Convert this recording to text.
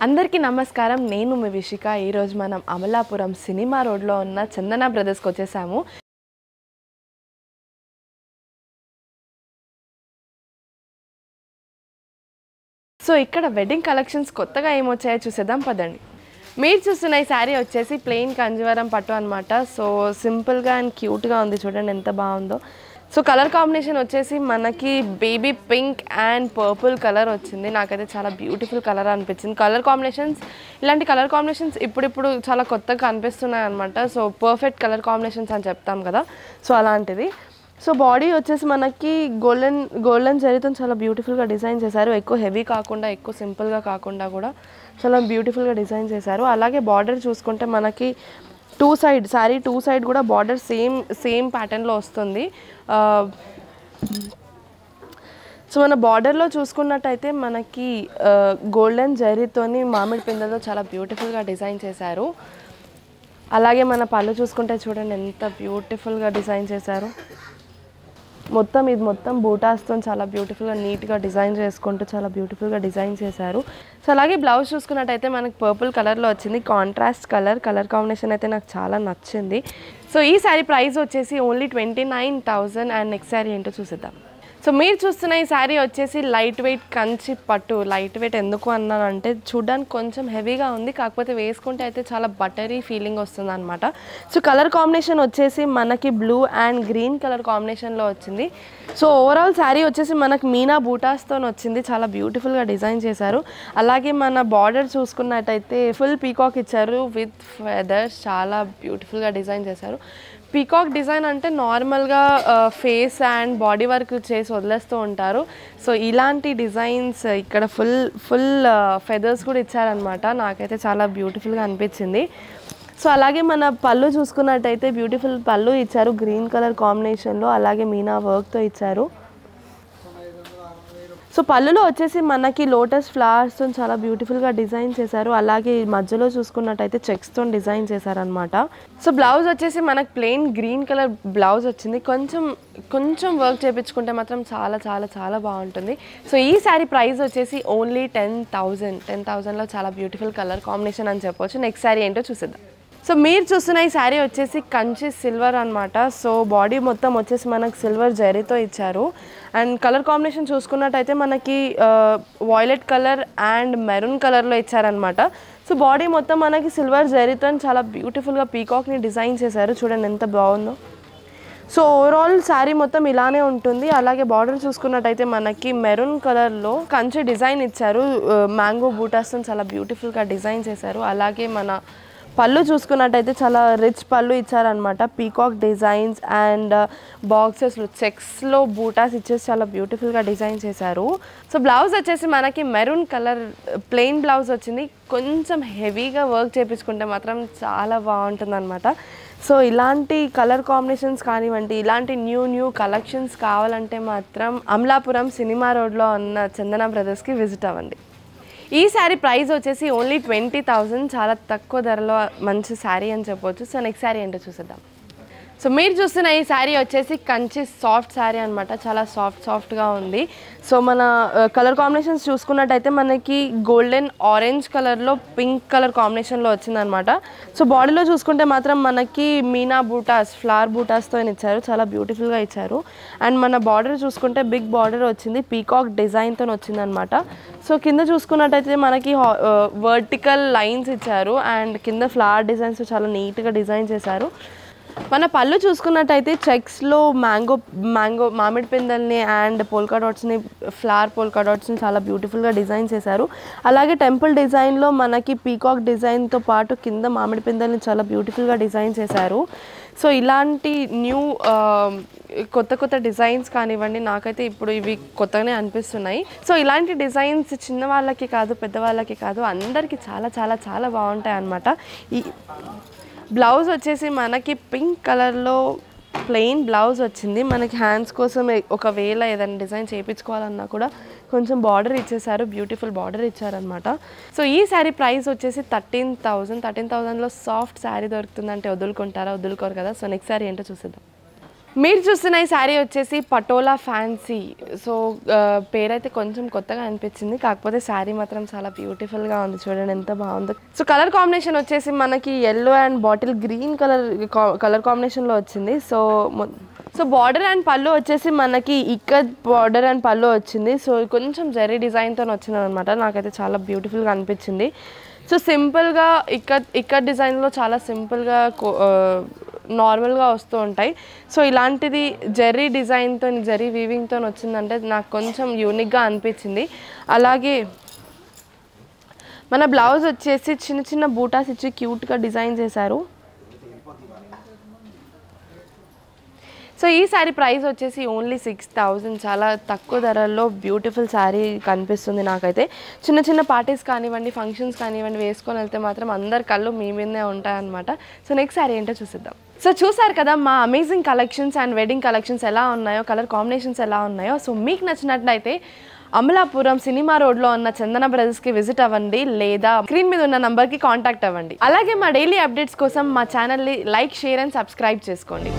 అందరికీ నమస్కారం. నేను మీ విషిక. ఈరోజు మనం అమలాపురం సినిమా రోడ్లో ఉన్న చందన బ్రదర్స్కి వచ్చేసాము. సో ఇక్కడ వెడ్డింగ్ కలెక్షన్స్ కొత్తగా ఏమొచ్చాయో చూసేద్దాం పదండి. మీరు చూస్తున్న ఈ శారీ వచ్చేసి ప్లెయిన్ కంజీవరం పట్టు అనమాట. సో సింపుల్గా అండ్ క్యూట్గా ఉంది, చూడండి ఎంత బాగుందో. సో కలర్ కాంబినేషన్ వచ్చేసి మనకి baby pink and purple colour వచ్చింది. నాకైతే చాలా బ్యూటిఫుల్ కలర్ అనిపించింది. ఇలాంటి కలర్ కాంబినేషన్స్ ఇప్పుడు చాలా కొత్తగా కనిపిస్తున్నాయి అనమాట. సో పర్ఫెక్ట్ కలర్ కాంబినేషన్స్ అని చెప్తాం కదా, సో అలాంటిది. సో బాడీ వచ్చేసి మనకి గోల్డెన్ జరీతో చాలా బ్యూటిఫుల్గా డిజైన్ చేశారు. ఎక్కువ హెవీ కాకుండా, ఎక్కువ సింపుల్గా కాకుండా కూడా చాలా బ్యూటిఫుల్గా డిజైన్ చేశారు. అలాగే బార్డర్ చూసుకుంటే మనకి శారీ టూ సైడ్ కూడా బార్డర్ సేమ్ ప్యాటర్న్లో వస్తుంది. సో మన బార్డర్లో చూసుకున్నట్టయితే మనకి గోల్డెన్ జరీతోని మామిడి పిందెలతో చాలా బ్యూటిఫుల్గా డిజైన్ చేశారు. అలాగే మన పళ్ళు చూసుకుంటే చూడండి ఎంత బ్యూటిఫుల్గా డిజైన్ చేశారు. ఇది మొత్తం బూటాస్తో చాలా బ్యూటిఫుల్గా నీట్గా డిజైన్ చేసుకుంటూ చాలా బ్యూటిఫుల్గా డిజైన్ చేశారు. సో అలాగే బ్లౌజ్ చూసుకున్నట్టయితే మనకి పర్పుల్ కలర్లో వచ్చింది. కాంట్రాస్ట్ కలర్ కాంబినేషన్ అయితే నాకు చాలా నచ్చింది. సో ఈ శారీ ప్రైస్ వచ్చేసి ఓన్లీ 29,000. అండ్ నెక్స్ట్ శారీ ఏంటో చూసేద్దాం. సో మీరు చూస్తున్న ఈ శారీ వచ్చేసి లైట్ వెయిట్ కంచి పట్టు. లైట్ వెయిట్ ఎందుకు అన్నానంటే చూడడానికి కొంచెం హెవీగా ఉంది, కాకపోతే వేసుకుంటే అయితే చాలా బటరీ ఫీలింగ్ వస్తుంది అనమాట. సో కలర్ కాంబినేషన్ వచ్చేసి మనకి బ్లూ అండ్ గ్రీన్ కలర్ కాంబినేషన్లో వచ్చింది. సో ఓవరాల్ శారీ వచ్చేసి మనకి మీనా బూటాస్తో వచ్చింది. చాలా బ్యూటిఫుల్గా డిజైన్ చేశారు. అలాగే మన బార్డర్ చూసుకున్నట్టయితే ఫుల్ పీకాక్ ఇచ్చారు విత్ ఫెదర్స్. చాలా బ్యూటిఫుల్గా డిజైన్ చేశారు. పీకాక్ డిజైన్ అంటే నార్మల్గా ఫేస్ అండ్ బాడీ వర్క్ చేసి వదిలేస్తూ ఉంటారు. సో ఇలాంటి డిజైన్స్ ఇక్కడ ఫుల్ ఫెదర్స్ కూడా ఇచ్చారనమాట. నాకైతే చాలా బ్యూటిఫుల్గా అనిపించింది. సో అలాగే మన పళ్ళు చూసుకున్నట్టయితే బ్యూటిఫుల్ పళ్ళు ఇచ్చారు గ్రీన్ కలర్ కాంబినేషన్లో. అలాగే మీనా వర్క్తో ఇచ్చారు. సో పళ్ళులో వచ్చేసి మనకి లోటస్ ఫ్లవర్స్తో చాలా బ్యూటిఫుల్గా డిజైన్ చేశారు. అలాగే మధ్యలో చూసుకున్నట్టయితే చెక్స్తో డిజైన్ చేశారనమాట. సో బ్లౌజ్ వచ్చేసి మనకి ప్లెయిన్ గ్రీన్ కలర్ బ్లౌజ్ వచ్చింది. కొంచెం వర్క్ చేయించుకుంటే మాత్రం చాలా చాలా చాలా బాగుంటుంది. సో ఈ శారీ ప్రైస్ వచ్చేసి ఓన్లీ 10,000లో చాలా బ్యూటిఫుల్ కలర్ కాంబినేషన్ అని చెప్పవచ్చు. నెక్స్ట్ శారీ ఏంటో చూసేద్దాం. సో మీరు చూస్తున్న ఈ శారీ వచ్చేసి కంచి సిల్వర్ అనమాట. సో బాడీ మొత్తం వచ్చేసి మనకి సిల్వర్ జరీతో ఇచ్చారు. అండ్ కలర్ కాంబినేషన్ చూసుకున్నట్టయితే మనకి వాయిలెట్ కలర్ అండ్ మెరూన్ కలర్లో ఇచ్చారనమాట. సో బాడీ మొత్తం మనకి సిల్వర్ జరీతో చాలా బ్యూటిఫుల్గా పీకాక్ని డిజైన్ చేశారు. చూడండి ఎంత బాగుందో. సో ఓవరాల్ శారీ మొత్తం ఇలానే ఉంటుంది. అలాగే బార్డర్ చూసుకున్నట్టయితే మనకి మెరూన్ కలర్లో కంచి డిజైన్ ఇచ్చారు. మ్యాంగో బూటాస్తో చాలా బ్యూటిఫుల్గా డిజైన్ చేశారు. అలాగే మన పళ్ళు చూసుకున్నట్టయితే చాలా రిచ్ పళ్ళు ఇచ్చారనమాట. పీకాక్ డిజైన్స్ అండ్ బాక్సెస్లో చెక్స్లో బూటాస్ ఇచ్చేసి చాలా బ్యూటిఫుల్గా డిజైన్ చేశారు. సో బ్లౌజ్ వచ్చేసి మనకి మెరూన్ కలర్ ప్లెయిన్ బ్లౌజ్ వచ్చింది. కొంచెం హెవీగా వర్క్ చేయించుకుంటే మాత్రం చాలా బాగుంటుంది అనమాట. సో ఇలాంటి కలర్ కాంబినేషన్స్ కానివ్వండి, ఇలాంటి న్యూ కలెక్షన్స్ కావాలంటే మాత్రం అమలాపురం సినిమా రోడ్లో ఉన్న చందన బ్రదర్స్కి విజిట్ అవ్వండి. ఈ శారీ ప్రైస్ వచ్చేసి ఓన్లీ 20,000. చాలా తక్కువ ధరలో మంచి శారీ అని చెప్పవచ్చు. సో నెక్స్ట్ శారీ ఏంటో చూసేద్దాం. సో మీరు చూస్తున్న ఈ శారీ వచ్చేసి కంచి సాఫ్ట్ శారీ అనమాట. చాలా సాఫ్ట్గా ఉంది. సో మన కలర్ కాంబినేషన్స్ చూసుకున్నట్టయితే మనకి గోల్డెన్ ఆరెంజ్ కలర్లో పింక్ కలర్ కాంబినేషన్లో వచ్చిందనమాట. సో బాడీలో చూసుకుంటే మాత్రం మనకి మీనా బూటాస్ ఫ్లవర్ బూటాస్తో ఇచ్చారు. చాలా బ్యూటిఫుల్గా ఇచ్చారు. అండ్ మన బార్డర్ చూసుకుంటే బిగ్ బార్డర్ వచ్చింది. పీకాక్ డిజైన్తో వచ్చిందనమాట. సో కింద చూసుకున్నట్టయితే మనకి వర్టికల్ లైన్స్ ఇచ్చారు. అండ్ కింద ఫ్లవర్ డిజైన్స్ చాలా నీట్గా డిజైన్ చేశారు. మన పళ్ళు చూసుకున్నట్టయితే చెక్స్లో మ్యాంగో మామిడి పిందల్ని అండ్ పోల్కా డాట్స్ని ఫ్లవర్ పోల్కా డాట్స్ని చాలా బ్యూటిఫుల్గా డిజైన్ చేశారు. అలాగే టెంపుల్ డిజైన్లో మనకి పీకాక్ డిజైన్తో పాటు కింద మామిడి పిందల్ని చాలా బ్యూటిఫుల్గా డిజైన్ చేశారు. సో ఇలాంటి కొత్త డిజైన్స్ కానివ్వండి, నాకైతే ఇప్పుడు ఇవి కొత్తగానే అనిపిస్తున్నాయి. సో ఇలాంటి డిజైన్స్ చిన్న వాళ్ళకి కాదు, పెద్దవాళ్ళకి కాదు, అందరికీ చాలా చాలా చాలా బాగుంటాయి అన్నమాట. ఈ బ్లౌజ్ వచ్చేసి మనకి పింక్ కలర్లో ప్లెయిన్ బ్లౌజ్ వచ్చింది. మనకి హ్యాండ్స్ కోసం ఒకవేళ ఏదైనా డిజైన్ చేయించుకోవాలన్నా కూడా కొంచెం బార్డర్ ఇచ్చేసారు. బ్యూటిఫుల్ బార్డర్ ఇచ్చారనమాట. సో ఈ శారీ ప్రైస్ వచ్చేసి 13,000లో సాఫ్ట్ శారీ దొరుకుతుందంటే వదులుకుంటారా? వదులుకోరు కదా. సో నెక్స్ట్ శారీ ఏంటో చూసేద్దాం. మీరు చూస్తున్న ఈ శారీ వచ్చేసి పటోలా ఫ్యాన్సీ. సో పేరైతే కొంచెం కొత్తగా అనిపించింది, కాకపోతే శారీ మాత్రం చాలా బ్యూటిఫుల్గా ఉంది. చూడండి ఎంత బాగుందో. సో కలర్ కాంబినేషన్ వచ్చేసి మనకి yellow and bottle green colour కాంబినేషన్లో వచ్చింది. సో బార్డర్ అండ్ పళ్ళు వచ్చేసి మనకి ఇక్కత్ బార్డర్ అండ్ పళ్ళు వచ్చింది. సో కొంచెం జరీ డిజైన్తో వచ్చింది అనమాట. నాకైతే చాలా బ్యూటిఫుల్గా అనిపించింది. సో సింపుల్గా ఇక్కత్ డిజైన్లో చాలా సింపుల్గా నార్మల్గా వస్తూ ఉంటాయి. సో ఇలాంటిది జరీ డిజైన్తో జరీ వీవింగ్తో వచ్చిందంటే నాకు కొంచెం యూనిక్గా అనిపించింది. అలాగే మన బ్లౌజ్ వచ్చేసి చిన్న చిన్న బూటాస్ ఇచ్చి క్యూట్గా డిజైన్ చేశారు. సో ఈ శారీ ప్రైస్ వచ్చేసి ఓన్లీ 6000. చాలా తక్కువ ధరల్లో బ్యూటిఫుల్ శారీ కనిపిస్తుంది నాకైతే. చిన్న చిన్న పార్టీస్ కానివ్వండి, ఫంక్షన్స్ కానివ్వండి వేసుకొని వెళ్తే మాత్రం అందరి కళ్ళు మీ మీదనే ఉంటాయన్నమాట. సో నెక్స్ట్ శారీ ఏంటో చూసిద్దాం. సో చూసారు కదా మా amazing collections and wedding collections ఎలా ఉన్నాయో, కలర్ కాంబినేషన్స్ ఎలా ఉన్నాయో. సో మీకు నచ్చినట్లయితే అమలాపురం సినిమా రోడ్లో ఉన్న చందన బ్రదర్స్కి విజిట్ అవ్వండి, లేదా స్క్రీన్ మీద ఉన్న నంబర్కి కాంటాక్ట్ అవ్వండి. అలాగే మా డైలీ అప్డేట్స్ కోసం మా ఛానల్ని లైక్, షేర్ అండ్ సబ్స్క్రైబ్ చేసుకోండి.